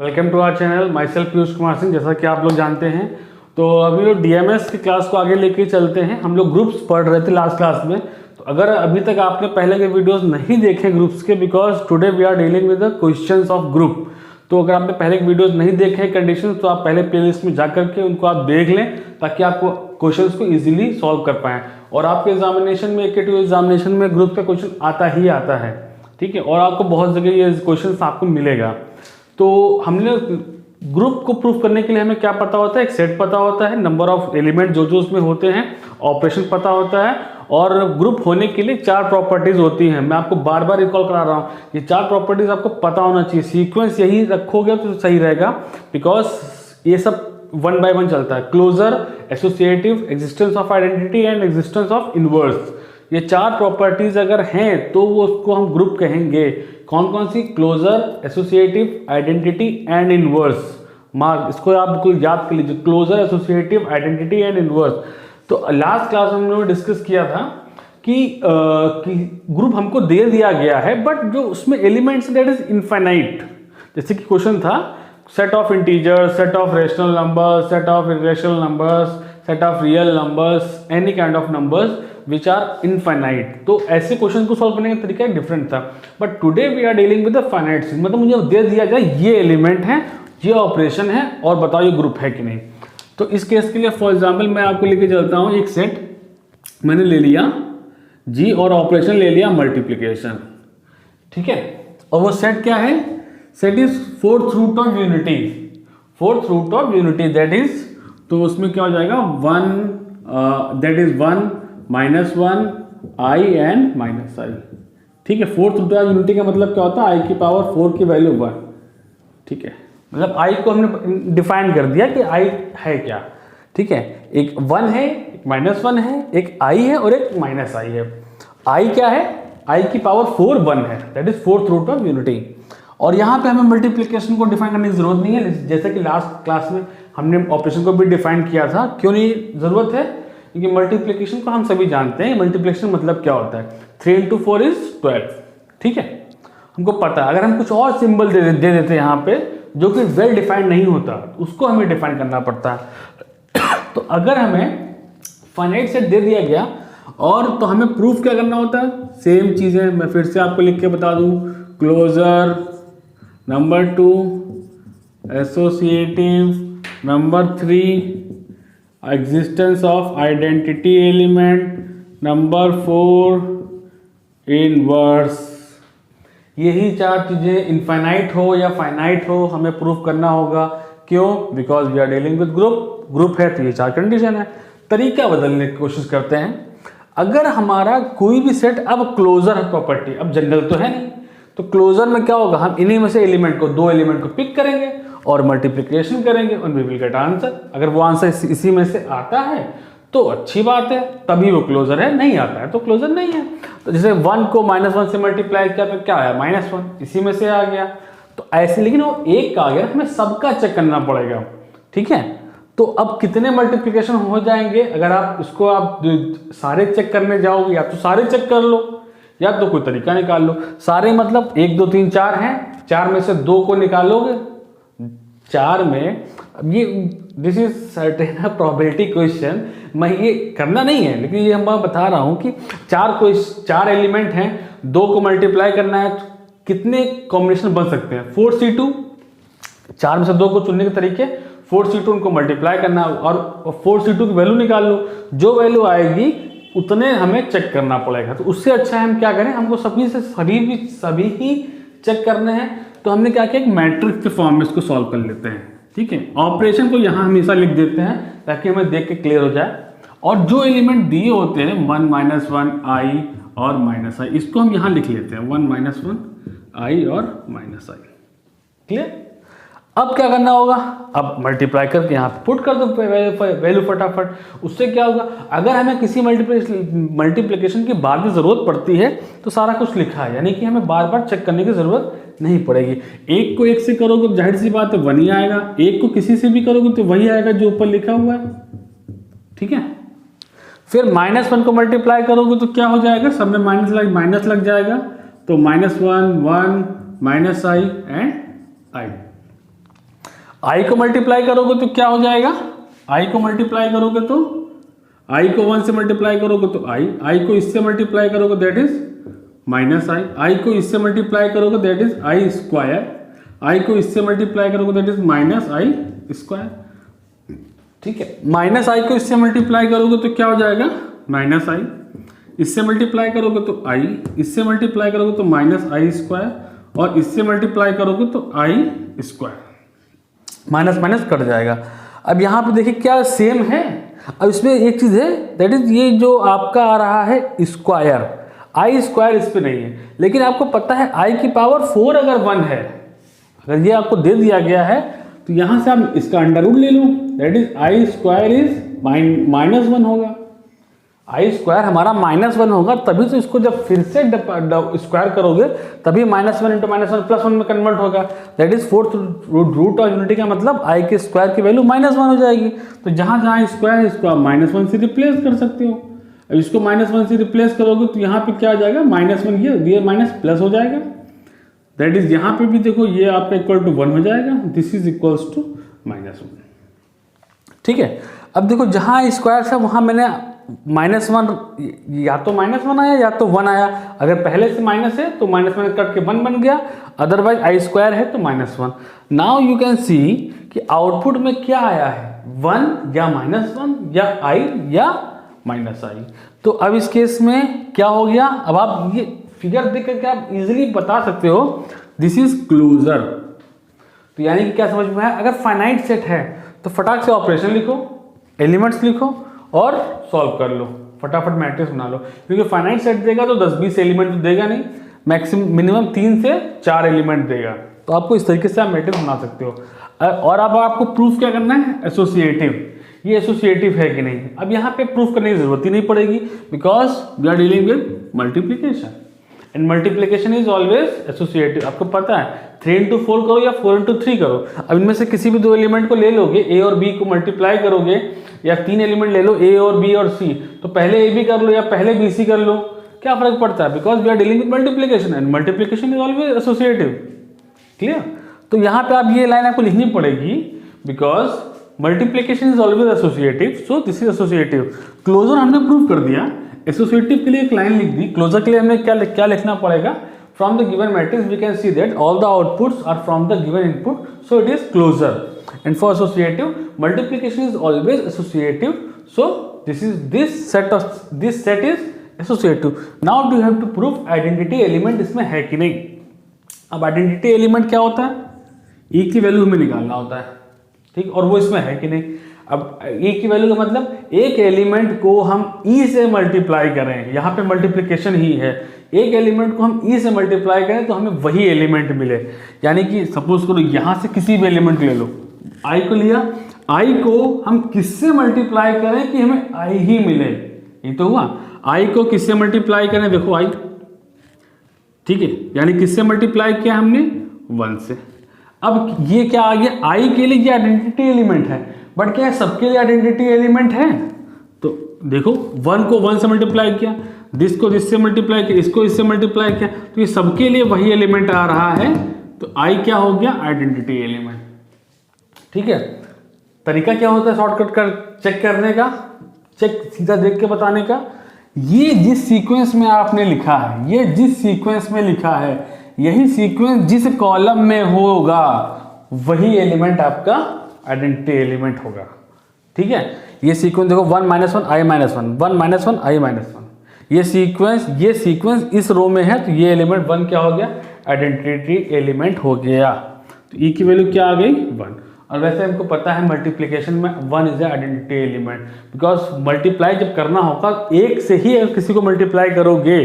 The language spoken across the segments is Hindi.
Welcome to our channel. Myself Piyush Kumar Singh. जैसा कि आप लोग जानते हैं तो अभी लोग डीएमएस की क्लास को आगे लेके चलते हैं। हम लोग ग्रुप्स पढ़ रहे थे लास्ट क्लास में। तो अगर अभी तक आपने पहले के वीडियोस नहीं देखे ग्रुप्स के, because today we are dealing with the questions of group, तो अगर आपने पहले के वीडियोस नहीं देखे कंडीशन तो आप पहले प्लेलिस्ट में जा करके उनको आप देख लें ताकि आपको क्वेश्चंस को इजीली सॉल्व कर पाएँ। और आपके एग्जामिनेशन में AKTU एग्जामिनेशन में ग्रुप का क्वेश्चन आता ही आता है, ठीक है। और आपको बहुत जगह ये क्वेश्चन आपको मिलेगा। तो हमने ग्रुप को प्रूफ करने के लिए हमें क्या पता होता है, एक सेट पता होता है, नंबर ऑफ एलिमेंट जो उसमें होते हैं, ऑपरेशन पता होता है, और ग्रुप होने के लिए 4 प्रॉपर्टीज होती हैं। मैं आपको बार बार रिकॉल करा रहा हूँ, ये 4 प्रॉपर्टीज आपको पता होना चाहिए। सीक्वेंस यही रखोगे तो सही रहेगा, बिकॉज ये सब 1 बाय 1 चलता है। Closure, associative, existence of identity and existence of inverse. ये 4 प्रॉपर्टीज अगर हैं तो वो उसको हम ग्रुप कहेंगे। कौन कौन सी? Closure, associative, identity and inverse. Mark इसको आप बिल्कुल याद कर लीजिए, closure, associative, identity and inverse. तो लास्ट क्लास में हम लोगों ने डिस्कस किया था कि ग्रुप हमको दे दिया गया है, बट जो उसमें एलिमेंट्स दैट इज इनफाइनाइट। जैसे कि क्वेश्चन था set of integers, set of rational numbers, set of irrational numbers, set of real numbers, any kind of numbers which are infinite. तो ऐसे क्वेश्चन को सॉल्व करने का तरीका डिफरेंट था, but today we are dealing with the finite. मतलब मुझे दे दिया जाए ये एलिमेंट है, ये ऑपरेशन है, और बताओ ये ग्रुप है कि नहीं। तो इस केस के लिए फॉर एग्जाम्पल मैं आपको लेके चलता हूँ, एक सेट मैंने ले लिया जी और ऑपरेशन ले लिया मल्टीप्लीकेशन, ठीक है। और वो सेट क्या है? Set is 4th root of unity. 4th root of unity that is, तो उसमें क्या हो जाएगा 1 that is 1 -1 i and -i, ठीक है। 4th रूट ऑफ यूनिटी का मतलब क्या होता है? i की पावर 4 की वैल्यू 1, ठीक है। मतलब i को हमने डिफाइन कर दिया कि i है क्या, ठीक है। एक 1 है, एक -1 है, एक i है और एक -i है। i क्या है? i की पावर 4 1 है, that is 4th root of unity. और यहाँ पे हमें मल्टीप्लिकेशन को डिफाइन करने की जरूरत नहीं है, जैसे कि लास्ट क्लास में हमने ऑपरेशन को भी डिफाइन किया था। क्यों नहीं जरूरत है? क्योंकि मल्टीप्लिकेशन को हम सभी जानते हैं। मल्टीप्लिकेशन मतलब क्या होता है? 3 × 4 = 12, ठीक है, हमको पता है। अगर हम कुछ और सिंबल दे देते यहाँ पे जो कि वेल डिफाइंड नहीं होता, उसको हमें डिफाइन करना पड़ता है। तो अगर हमें फाइनाइट सेट दे दिया गया और तो हमें प्रूफ क्या करना होता है? सेम चीजें मैं फिर से आपको लिख के बता दूं। Closure, number 2 associative, number 3 existence of identity element, number 4 inverse. यही 4 चीजें इनफाइनाइट हो या फाइनाइट हो हमें प्रूफ करना होगा। क्यों? Because we are dealing with group. Group है तो ये 4 कंडीशन है। तरीका बदलने की कोशिश करते हैं। अगर हमारा कोई भी सेट अब क्लोजर है प्रॉपर्टी, अब जनरल तो है नहीं, तो क्लोजर में क्या होगा? हम इन्हीं में से एलिमेंट को, 2 एलिमेंट को पिक करेंगे और मल्टीप्लिकेशन करेंगे और वी विल गेट आंसर। अगर वो आंसर इसी में से आता है तो अच्छी बात है, तभी वो क्लोजर है। नहीं आता है तो क्लोजर नहीं है। तो जैसे 1 को -1 से मल्टीप्लाई किया तो क्या आया? -1, इसी में से आ गया। तो ऐसे, लेकिन वो एक का आ गया, हमें सबका चेक करना पड़ेगा, ठीक है। तो अब कितने मल्टीप्लिकेशन हो जाएंगे? अगर आप इसको आप सारे चेक करने जाओगे, या तो सारे चेक कर लो या तो कोई तरीका निकाल लो। सारे मतलब 1 2 3 4 हैं, 4 में से 2 को निकालोगे। 4 में अब ये this is certain probability question, मैं ये करना नहीं है, लेकिन ये मैं बता रहा हूँ कि 4 एलिमेंट हैं, 2 को मल्टीप्लाई करना है, कितने कॉम्बिनेशन बन सकते हैं? 4c2, 4 में से 2 को चुनने के तरीके 4c2 उनको मल्टीप्लाई करना और 4c2 की वैल्यू निकाल लो। जो वैल्यू आएगी उतने हमें चेक करना पड़ेगा। तो उससे अच्छा है हम क्या करें, हमको सभी ही चेक करने हैं। तो हमने क्या किया, एक मैट्रिक्स के फॉर्म में इसको सॉल्व कर लेते हैं, ठीक है। ऑपरेशन को यहाँ हमेशा लिख देते हैं ताकि हमें देख के क्लियर हो जाए। और जो एलिमेंट दिए होते हैं 1 -1 i और -i, इसको हम यहाँ लिख लेते हैं 1 -1 i और -i, क्लियर। अब क्या करना होगा? अब मल्टीप्लाई करके यहाँ पुट कर दो वैल्यू फटाफट। उससे क्या होगा? अगर हमें किसी मल्टीप्लिकेशन की बाद में जरूरत पड़ती है तो सारा कुछ लिखा है, यानी कि हमें बार बार चेक करने की जरूरत नहीं पड़ेगी। 1 को 1 से करोगे तो जाहिर सी बात है 1 ही आएगा। 1 को किसी से भी करोगे तो वही आएगा जो ऊपर लिखा हुआ है, ठीक है। फिर -1 को मल्टीप्लाई करोगे तो क्या हो जाएगा? सब में माइनस लग जाएगा, तो -1 1 -i एंड i, आई को मल्टीप्लाई करोगे तो क्या हो जाएगा, आई को मल्टीप्लाई करोगे तो आई को 1 से मल्टीप्लाई करोगे तो आई को इससे मल्टीप्लाई करोगे दैट इज माइनस आई को इससे मल्टीप्लाई करोगे दैट इज आई स्क्वायर, आई को इससे मल्टीप्लाई करोगे that is minus I square. ठीक है, माइनस आई को इससे मल्टीप्लाई करोगे तो क्या हो जाएगा, माइनस आई, इससे मल्टीप्लाई करोगे तो आई, इससे मल्टीप्लाई करोगे तो माइनस आई स्क्वायर, और इससे मल्टीप्लाई करोगे तो आई स्क्वायर, माइनस माइनस कट जाएगा। अब यहाँ पे देखिए क्या सेम है। अब इसमें एक चीज़ है दैट इज ये जो आपका आ रहा है स्क्वायर, आई स्क्वायर इस पे नहीं है, लेकिन आपको पता है आई की पावर 4 अगर 1 है, अगर ये आपको दे दिया गया है तो यहाँ से आप इसका अंडर रूट ले लो, that is I square is -1 होगा। आई स्क्वायर हमारा -1 होगा, तभी तो इसको जब फिर से स्क्वायर करोगे तभी -1 × -1 +1 में कन्वर्ट होगा, that is 4th root of unity का मतलब आई के स्क्वायर की वैल्यू -1 हो जाएगी। तो जहाँ जहाँ स्क्वायर है इसको आप -1 से रिप्लेस कर सकते हो। अब इसको -1 से रिप्लेस करोगे तो यहाँ पे क्या आ जाएगा, -1 ये माइनस प्लस हो जाएगा, दैट इज यहाँ पे भी देखो ये आपका इक्वल टू 1 हो जाएगा, दिस इज इक्वल्स टू -1। ठीक है, अब देखो जहाँ स्क्वायर था वहाँ मैंने -1 या तो -1 आया या तो 1 आया, अगर पहले से माइनस है तो -1 कट के 1 बन गया, अदरवाइज आई स्क्वायर है तो -1। नाउ यू कैन सी कि आउटपुट में क्या आया है, 1 या -1 या आई या -आई। तो अब इस केस में क्या हो गया, अब आप ये फिगर देख करके आप इजीली बता सकते हो दिस इज क्लोजर। तो यानी कि क्या समझ में आया, अगर फाइनाइट सेट है तो फटाक से ऑपरेशन लिखो, एलिमेंट्स लिखो और सॉल्व कर लो, फटाफट मैट्रिक्स बना लो, क्योंकि फाइनाइट सेट देगा तो 10-20 एलिमेंट तो देगा नहीं, मैक्सिमम मिनिमम 3 से 4 एलिमेंट देगा। तो आपको इस तरीके से आप मैट्रिक्स बना सकते हो। और अब आपको प्रूफ क्या करना है, एसोसिएटिव, ये एसोसिएटिव है कि नहीं। अब यहाँ पे प्रूफ करने की जरूरत ही नहीं पड़ेगी, because we are dealing with multiplication and multiplication is always associative. आपको पता है 3 × 4 करो या 4 × 3 करो, अब इनमें से किसी भी 2 एलिमेंट को ले लोगे, ए और बी को मल्टीप्लाई करोगे, या 3 एलिमेंट ले लो ए और बी और सी, तो पहले ए बी कर लो या पहले बी सी कर लो, क्या फर्क पड़ता है, because we are dealing with multiplication and multiplication is always associative. Clear, तो यहाँ पे आप ये लाइन आपको लिखनी पड़ेगी, because multiplication is always associative, so this is associative. Closure हमने प्रूव कर दिया, एसोसिएटिव के लिए एक लाइन लिख दी, क्लोजर के लिए हमें क्या लिखना पड़ेगा, from the given matrix we can see that all the outputs are from the given input, so it is closure. And for associative, multiplication is always associative. So this set is associative. Now do you have to prove identity element इसमें है कि नहीं। अब identity element क्या होता है, e की वैल्यू हमें निकालना होता है, ठीक, और वो इसमें है कि नहीं। अब e की वैल्यू का मतलब एक एलिमेंट को हम e से मल्टीप्लाई करें, यहाँ पे मल्टीप्लिकेशन ही है, एक एलिमेंट को हम e से मल्टीप्लाई करें तो हमें वही एलिमेंट मिले। यानी कि सपोज करो यहाँ से किसी भी एलिमेंट ले लो, आई को लिया, आई को हम किससे मल्टीप्लाई करें कि हमें आई ही मिले, ये तो हुआ। आई को किससे मल्टीप्लाई करें, देखो आई, ठीक है, यानी किससे मल्टीप्लाई किया हमने, 1 से। अब ये क्या आ गया, आई के लिए ये आइडेंटिटी एलिमेंट है, बट क्या सबके लिए आइडेंटिटी एलिमेंट है, तो देखो 1 को 1 से मल्टीप्लाई किया, दिस को दिस से मल्टीप्लाई किया, इसको इससे मल्टीप्लाई किया, तो ये सबके लिए वही एलिमेंट आ रहा है, तो आई क्या हो गया, आइडेंटिटी एलिमेंट। ठीक है, तरीका क्या होता है शॉर्टकट कर चेक करने का, चेक सीधा देख के बताने का, ये जिस सीक्वेंस में आपने लिखा है, ये जिस सीक्वेंस में लिखा है, यही सीक्वेंस जिस कॉलम में होगा वही एलिमेंट आपका आइडेंटिटी एलिमेंट होगा। ठीक है, ये सीक्वेंस देखो 1 - 1 i - 1, 1 - 1 i - 1, ये सीक्वेंस इस रो में है, तो ये एलिमेंट 1 क्या हो गया, आइडेंटिटी एलिमेंट हो गया। तो ई की वैल्यू क्या आ गई, 1। और वैसे हमको पता है मल्टीप्लिकेशन में 1 is identity element, because multiply जब करना होगा एक से ही अगर किसी को मल्टीप्लाई करोगे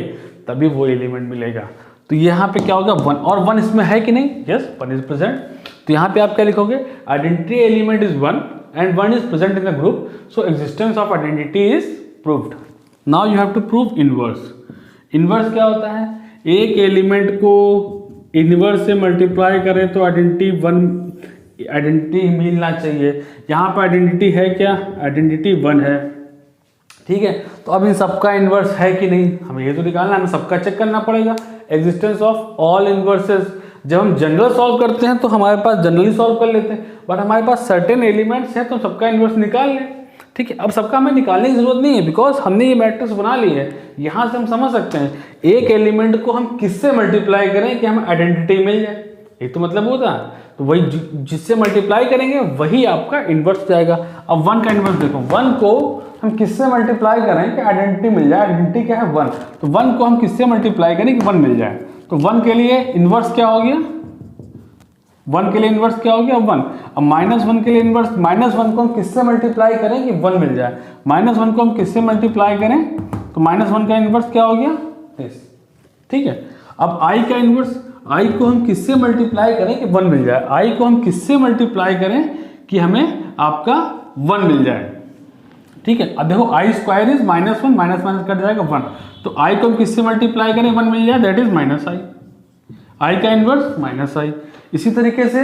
तभी वो एलिमेंट मिलेगा। तो यहाँ पे क्या होगा, 1, और 1 इसमें है कि नहीं, यस 1 इज प्रेजेंट। तो यहाँ पे आप क्या लिखोगे, identity element is 1 and 1 is present in the group, so existence of identity is proved. Now you have to prove inverse. Inverse क्या होता है, एक एलिमेंट को इनवर्स से मल्टीप्लाई करें तो आइडेंटिटी मिलना चाहिए। यहाँ पर आइडेंटिटी है क्या, आइडेंटिटी 1 है। ठीक है, तो अब इन सबका इन्वर्स है कि नहीं, हमें ये तो निकालना है, हमें सबका चेक करना पड़ेगा। एग्जिस्टेंस ऑफ ऑल इन्वर्सेस, जब हम जनरल सॉल्व करते हैं तो हमारे पास जनरली सॉल्व कर लेते हैं, बट हमारे पास सर्टेन एलिमेंट्स हैं तो सबका इन्वर्स निकाल लें। ठीक है, अब सबका हमें निकालने की जरूरत नहीं है, बिकॉज हमने ये मैट्रिक्स बना ली है। यहाँ से हम समझ सकते हैं एक एलिमेंट को हम किससे मल्टीप्लाई करें कि हमें आइडेंटिटी मिल जाए, ये तो मतलब होता है। तो वही जिससे मल्टीप्लाई करेंगे वही आपका इन्वर्स जाएगा। अब 1 का इन्वर्स देखो, 1 को हम किससे मल्टीप्लाई करें कि आइडेंटिटी मिल जाए। आइडेंटिटी क्या है 1, तो 1 को हम किससे मल्टीप्लाई करें कि 1 मिल जाए। तो 1 के लिए इन्वर्स क्या हो गया, 1 के लिए इन्वर्स क्या हो गया 1। अब -1 के लिए इन्वर्स, -1 को हम किससे मल्टीप्लाई करें कि 1 मिल जाए। -1 को हम किससे मल्टीप्लाई करें तो -1 का इन्वर्स क्या हो गया this। ठीक है, अब i का इन्वर्स, i को हम किससे मल्टीप्लाई करें कि 1 मिल जाए। i को हम किससे मल्टीप्लाई करें कि हमें आपका 1 मिल जाए। ठीक है, अब देखो i square is -1, minus minus cut जाएगा 1, तो i को हम किससे मल्टीप्लाई करें 1 मिल जाए, दैट इज -i। i का इन्वर्स -i। इसी तरीके से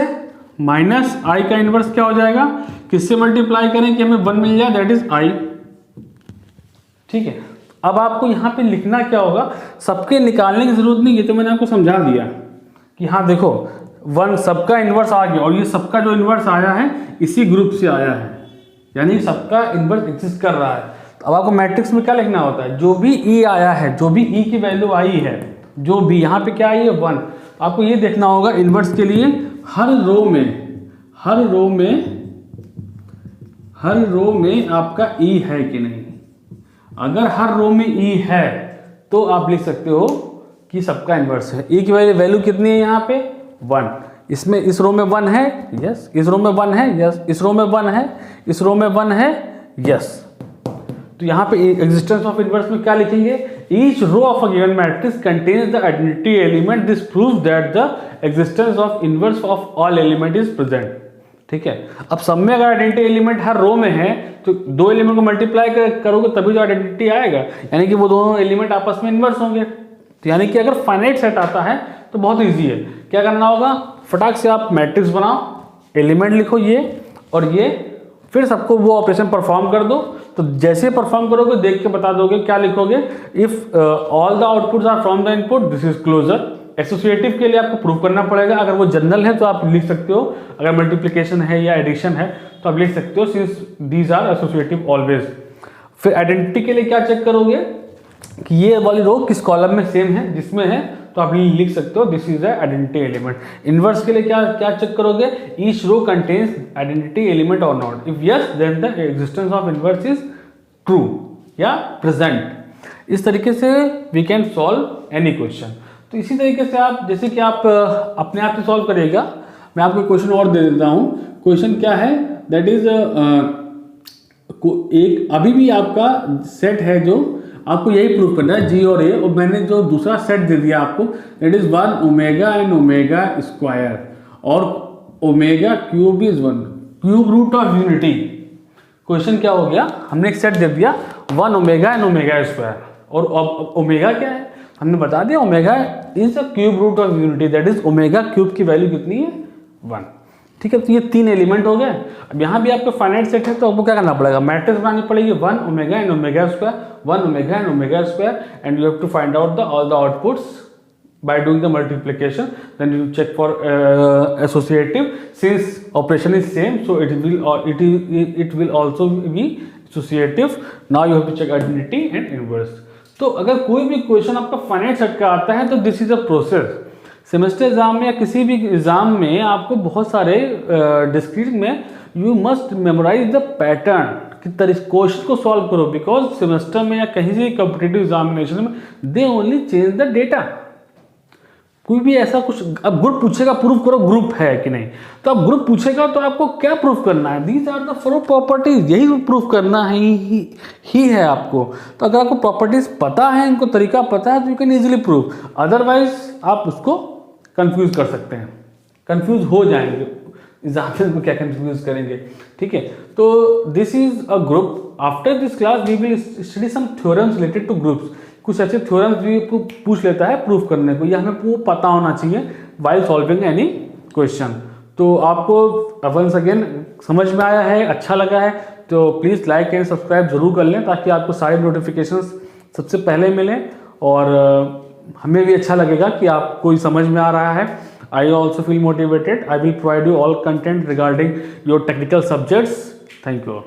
-i का इन्वर्स क्या हो जाएगा, किससे मल्टीप्लाई करें कि हमें 1 मिल जाए, दैट इज i। ठीक है, अब आपको यहाँ पे लिखना क्या होगा, सबके निकालने की जरूरत नहीं, ये तो मैंने आपको समझा दिया कि हाँ देखो 1 सबका इन्वर्स आ गया, और ये सबका जो इन्वर्स आया है इसी ग्रुप से आया है, यानी सबका इन्वर्स एग्जिस्ट कर रहा है। तो अब आपको मैट्रिक्स में क्या लिखना होता है, जो भी ई आया है, जो भी ई की वैल्यू आई है, जो भी यहाँ पे क्या आई है 1, आपको ये देखना होगा इन्वर्स के लिए हर रो में आपका ई है कि नहीं। अगर हर रो में ई है तो आप लिख सकते हो कि सबका इन्वर्स है। ई की वैल्यू कितनी है यहाँ पे 1, इसमें इस रो में 1 है, यस, इस रो में 1 है, यस, इस रो में 1 है, इस रो में 1 है, यस। तो यहाँ पे एग्जिस्टेंस ऑफ इन्वर्स में क्या लिखेंगे, each row of a given matrix contains the identity element, this proves that the existence of inverse of all element is present. ठीक है, अब सब में अगर आइडेंटिटी एलिमेंट हर रो में है तो दो एलिमेंट को मल्टीप्लाई करोगे तभी जो आइडेंटिटी आएगा, यानी कि वो दोनों एलिमेंट आपस में इन्वर्स होंगे। तो यानी कि अगर फाइनाइट सेट आता है तो बहुत इजी है, क्या करना होगा, फटाक से आप मैट्रिक्स बनाओ, एलिमेंट लिखो ये और ये, फिर सबको वो ऑपरेशन परफॉर्म कर दो। तो जैसे परफॉर्म करोगे देख के बता दोगे, क्या लिखोगे, if all the outputs are from the input this is closure. Associative के लिए आपको प्रूव करना पड़ेगा, अगर वो जनरल है तो आप लिख सकते हो, अगर मल्टीप्लिकेशन है या एडिशन है तो आप लिख सकते हो since these are associative always. फिर आइडेंटिटी के लिए क्या चेक करोगे कि ये वाली रो किस कॉलम में सेम है, जिसमें है तो आप लिख सकते हो this is identity element. Inverse के लिए क्या चेक करोगे, each row contains identity element और not, if yes then the existence of inverse is true या प्रेजेंट। इस तरीके से we can solve any question. तो इसी तरीके से आप जैसे कि आप अपने आप से सॉल्व करिएगा, मैं आपको क्वेश्चन और दे देता हूँ। क्वेश्चन क्या है, दैट इज एक अभी भी आपका सेट है जो आपको यही प्रूव करना है जी और ए, और मैंने जो दूसरा सेट दे दिया आपको that is 1 omega and omega square और omega cube is 1 cube root of unity. Question क्या हो गया, हमने एक सेट दे दिया 1 ओमेगा एंड ओमेगा स्क्वायर, और ओमेगा क्या है हमने बता दिया, omega is a cube root of unity, that is omega cube की वैल्यू कितनी है 1। ठीक है, तो ये 3 एलिमेंट हो गए। अब यहाँ भी आपका फाइनाइट सेट है तो आपको क्या करना पड़ेगा, मैट्रिक्स बनानी पड़ेगी 1 omega and omega square, 1 omega and omega square, and you have to find out all the outputs by doing the multiplication. Then you check for associative, since operation is same so it will also be associative. Now you have to check identity and inverse. तो अगर कोई भी क्वेश्चन आपका फाइनाइट सेट का आता है तो this is a process. Semester exam में या किसी भी एग्जाम में आपको बहुत सारे डिस्क्रीट में you must memorize the pattern कि क्वेश्चन को सॉल्व करो, बिकॉज सेमेस्टर में या कहीं से कॉम्पिटिटिव एग्जामिनेशन में they only change the data. कोई भी ऐसा कुछ अब ग्रुप पूछेगा प्रूफ करो ग्रुप है कि नहीं, तो अब ग्रुप पूछेगा तो आपको क्या प्रूफ करना है, दीज आर द 4 प्रॉपर्टीज, यही प्रूफ करना है ही है आपको। तो अगर आपको प्रॉपर्टीज पता है, इनको तरीका पता है तो you can easily proof, otherwise आप उसको कंफ्यूज कर सकते हैं, कंफ्यूज हो जाएंगे एग्जामिनर को क्या कंफ्यूज करेंगे। ठीक है, तो this is a group. After this class we will study some theorems related to groups. कुछ ऐसे थ्योरम्स भी पूछ लेता है प्रूफ करने को, ये हमें वो पता होना चाहिए वाइल सॉल्विंग एनी क्वेश्चन। तो आपको वंस अगेन समझ में आया है, अच्छा लगा है तो प्लीज़ लाइक एंड सब्सक्राइब जरूर कर लें ताकि आपको सारे नोटिफिकेशंस सबसे पहले मिलें। और हमें भी अच्छा लगेगा कि आपको ये समझ में आ रहा है। I also feel motivated. I will provide you all content regarding your technical subjects. Thank you.